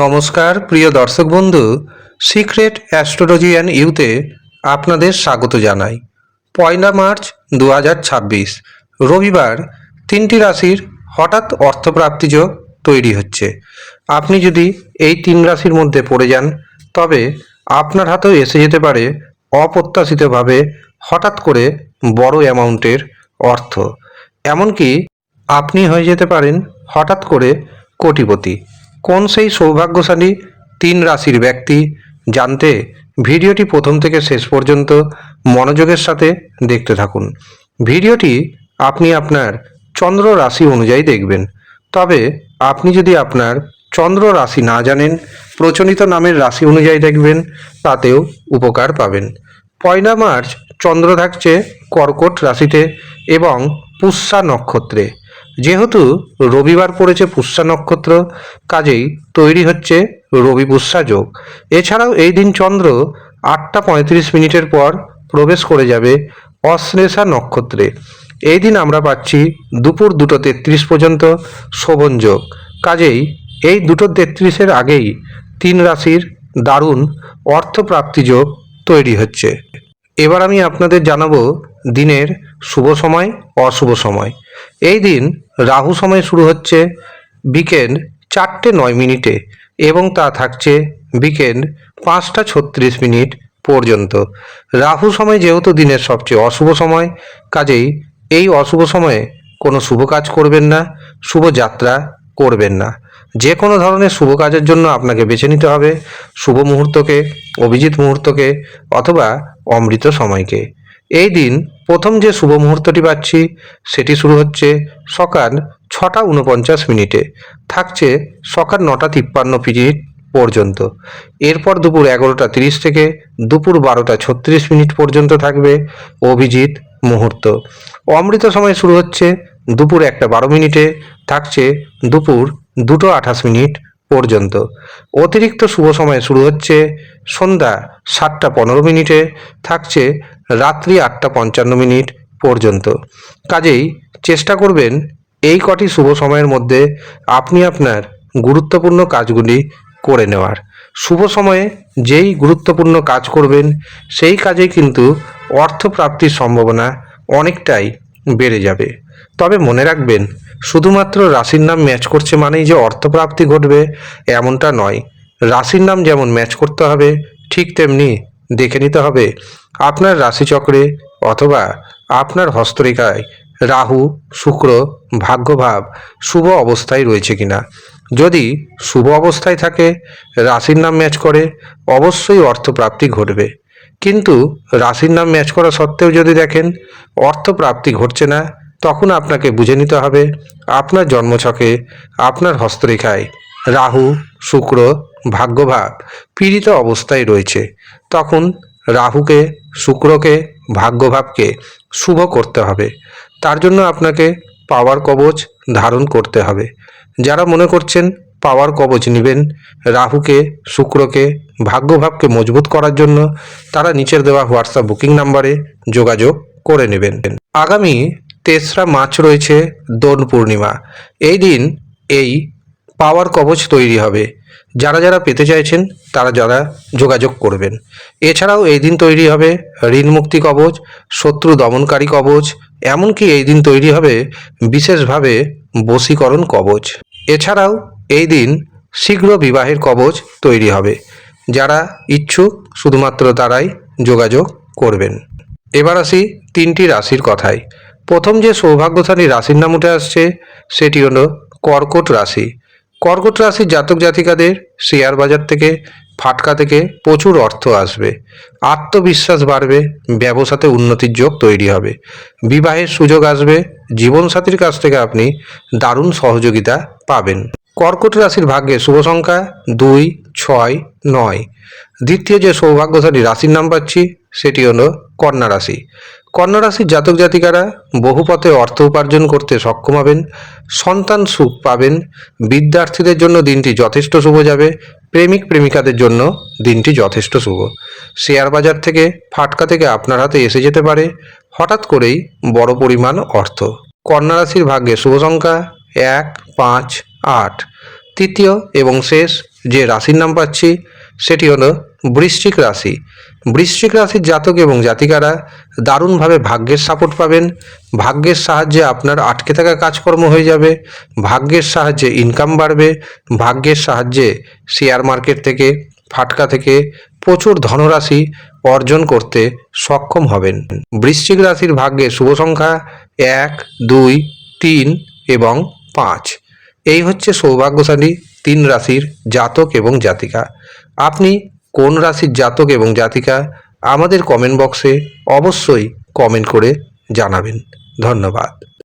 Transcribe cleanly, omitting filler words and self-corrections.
নমস্কার প্রিয় দর্শক বন্ধু, সিক্রেট অ্যাস্ট্রোলজি অ্যান্ড ইউতে আপনাদের স্বাগত জানাই। 1 মার্চ 2026 রবিবার তিনটি রাশির হঠাৎ অর্থপ্রাপ্তি যোগ তৈরি হচ্ছে। আপনি যদি এই তিন রাশির মধ্যে পড়ে যান তবে আপনার হাতেও এসে যেতে পারে অপ্রত্যাশিতভাবে হঠাৎ করে বড় অ্যামাউন্টের অর্থ। এমনকি আপনি হয়ে যেতে পারেন হঠাৎ করে কোটিপতি। কোন সেই সৌভাগ্যশালী তিন রাশির ব্যক্তি জানতে ভিডিওটি প্রথম থেকে শেষ পর্যন্ত মনোযোগের সাথে দেখতে থাকুন। ভিডিওটি আপনি আপনার চন্দ্র রাশি অনুযায়ী দেখবেন। তবে আপনি যদি আপনার চন্দ্র রাশি না জানেন, প্রচলিত নামের রাশি অনুযায়ী দেখবেন, তাতেও উপকার পাবেন। 1 মার্চ চন্দ্র থাকছে কর্কট রাশিতে এবং পুষ্যা নক্ষত্রে। যেহেতু রবিবার পড়েছে পুষ্যা নক্ষত্র, কাজেই তৈরি হচ্ছে রবি পুষ্যা যোগ। এছাড়াও এই দিন চন্দ্র 8টা 35 মিনিটের পর প্রবেশ করে যাবে অশ্লেষা নক্ষত্রে। এই দিন আমরা পাচ্ছি দুপুর 2টা 33 পর্যন্ত শোভন যোগ। কাজেই এই 2টা 33-এর আগেই তিন রাশির দারুণ অর্থপ্রাপ্তি যোগ তৈরি হচ্ছে। এবার আমি আপনাদের জানাবো দিনের শুভ সময় অশুভ সময়। এই দিন রাহু সময় শুরু হচ্ছে বিকেল 4টে 9 মিনিটে এবং তা থাকছে বিকেল 5টা 36 মিনিট পর্যন্ত। রাহু সময় যেহেতু দিনের সবচেয়ে অশুভ সময়, কাজেই এই অশুভ সময়ে কোনো শুভ কাজ করবেন না, শুভ যাত্রা করবেন না। যে কোনো ধরনের শুভ কাজের জন্য আপনাকে বেছে নিতে হবে শুভ মুহূর্তকে, অভিজিৎ মুহূর্তকে অথবা অমৃত সময়কে। এই দিন প্রথম যে শুভ মুহূর্তটি পাচ্ছি সেটি শুরু হচ্ছে সকাল 6টা 49 মিনিটে, থাকছে সকাল 9টা 53 মিনিট পর্যন্ত। এরপর দুপুর 11টা 30 থেকে দুপুর 12টা 36 মিনিট পর্যন্ত থাকবে অভিজিৎ মুহূর্ত। অমৃত সময় শুরু হচ্ছে দুপুর 1টা 12 মিনিটে, থাকছে দুপুর 2টো 28 মিনিট পর্যন্ত। অতিরিক্ত শুভ সময় শুরু হচ্ছে সন্ধ্যা 7টা 15 মিনিটে, থাকছে রাত্রি 8টা 55 মিনিট পর্যন্ত। কাজেই চেষ্টা করবেন এই কটি শুভ সময়ের মধ্যে আপনি আপনার গুরুত্বপূর্ণ কাজগুলি করে নেওয়ার। শুভ সময়ে যেই গুরুত্বপূর্ণ কাজ করবেন সেই কাজে কিন্তু অর্থপ্রাপ্তির সম্ভাবনা অনেকটাই বেড়ে যাবে। তবে মনে রাখবেন, শুধুমাত্র রাশির নাম ম্যাচ করছে মানেই যে অর্থপ্রাপ্তি ঘটবে এমনটা নয়। রাশির নাম যেমন ম্যাচ করতে হবে, ঠিক তেমনি দেখে নিতে হবে আপনার রাশিচক্রে অথবা আপনার হস্তরেখায় রাহু, শুক্র, ভাগ্যভাব শুভ অবস্থায় রয়েছে কিনা। যদি শুভ অবস্থায় থাকে, রাশির নাম ম্যাচ করে, অবশ্যই অর্থপ্রাপ্তি ঘটবে। কিন্তু রাশির নাম ম্যাচ করা সত্ত্বেও যদি দেখেন অর্থপ্রাপ্তি ঘটছে না, তখন আপনাকে বুঝে নিতে হবে আপনার জন্মছকে, আপনার হস্তরেখায় রাহু, শুক্র, ভাগ্যভাব পীড়িত অবস্থায় রয়েছে। তখন রাহুকে, শুক্রকে, ভাগ্যভাবকে শুভ করতে হবে। তার জন্য আপনাকে পাওয়ার কবচ ধারণ করতে হবে। যারা মনে করছেন পাওয়ার কবচ নেবেন রাহুকে, শুক্রকে, ভাগ্যভাবকে মজবুত করার জন্য, তারা নিচের দেওয়া হোয়াটসঅ্যাপ বুকিং নাম্বারে যোগাযোগ করে নেবেন। আগামী 3রা মার্চ রয়েছে দোল পূর্ণিমা। এই দিন এই পাওয়ার কবচ তৈরি হবে। যারা যারা পেতে চাইছেন তারা যারা যোগাযোগ করবেন। এছাড়াও এই দিন তৈরি হবে ঋণ মুক্তি কবচ, শত্রু দমনকারী কবচ, এমনকি এই দিন তৈরি হবে বিশেষভাবে বশীকরণ কবচ। এছাড়াও এই দিন শীঘ্র বিবাহের কবচ তৈরি হবে। যারা ইচ্ছুক শুধুমাত্র তারাই যোগাযোগ করবেন। এবার আসি তিনটি রাশির কথায়। প্রথম যে সৌভাগ্যশালী রাশির নাম উঠে আসছে সেটি হলো কর্কট রাশি। কর্কট রাশির জাতক জাতিকাদের শেয়ার বাজার থেকে, ফাটকা থেকে প্রচুর অর্থ আসবে, আত্মবিশ্বাস বাড়বে, ব্যবসাতে উন্নতির যোগ তৈরি হবে, বিবাহের সুযোগ আসবে, জীবনসাথীর কাছ থেকে আপনি দারুণ সহযোগিতা পাবেন। কর্কট রাশির ভাগ্যে শুভ সংখ্যা 2, 6, 9। দ্বিতীয় যে সৌভাগ্যশালী রাশির নাম পাচ্ছি সেটি হলো কন্যা রাশি। কন্যা রাশির জাতক জাতিকারা বহু পথে অর্থ উপার্জন করতে সক্ষম হবেন, সন্তান সুখ পাবেন, বিদ্যার্থীদের জন্য দিনটি যথেষ্ট শুভ যাবে, প্রেমিক প্রেমিকাদের জন্য দিনটি যথেষ্ট শুভ। শেয়ার বাজার থেকে, ফাটকা থেকে আপনার হাতে এসে যেতে পারে হঠাৎ করেই বড় পরিমাণ অর্থ। কন্যা রাশির ভাগ্যে শুভ সংখ্যা 1, 5, 8। তৃতীয় এবং শেষ যে রাশির নাম পাচ্ছি সেটি হলো বৃশ্চিক রাশি। বৃশ্চিক রাশির জাতক এবং জাতিকারা দারুণভাবে ভাগ্যের সাপোর্ট পাবেন। ভাগ্যের সাহায্যে আপনার আটকে থাকা কাজকর্ম হয়ে যাবে, ভাগ্যের সাহায্যে ইনকাম বাড়বে, ভাগ্যের সাহায্যে শেয়ার মার্কেট থেকে, ফাটকা থেকে প্রচুর ধনরাশি অর্জন করতে সক্ষম হবেন। বৃশ্চিক রাশির ভাগ্যে শুভ সংখ্যা 1, 2, 3 এবং 5। এই হচ্ছে সৌভাগ্যশালী 3 রাশির জাতক এবং জাতিকা। আপনি কোন রাশির জাতক এবং জাতিকা আমাদের কমেন্ট বক্সে অবশ্যই কমেন্ট করে জানাবেন। ধন্যবাদ।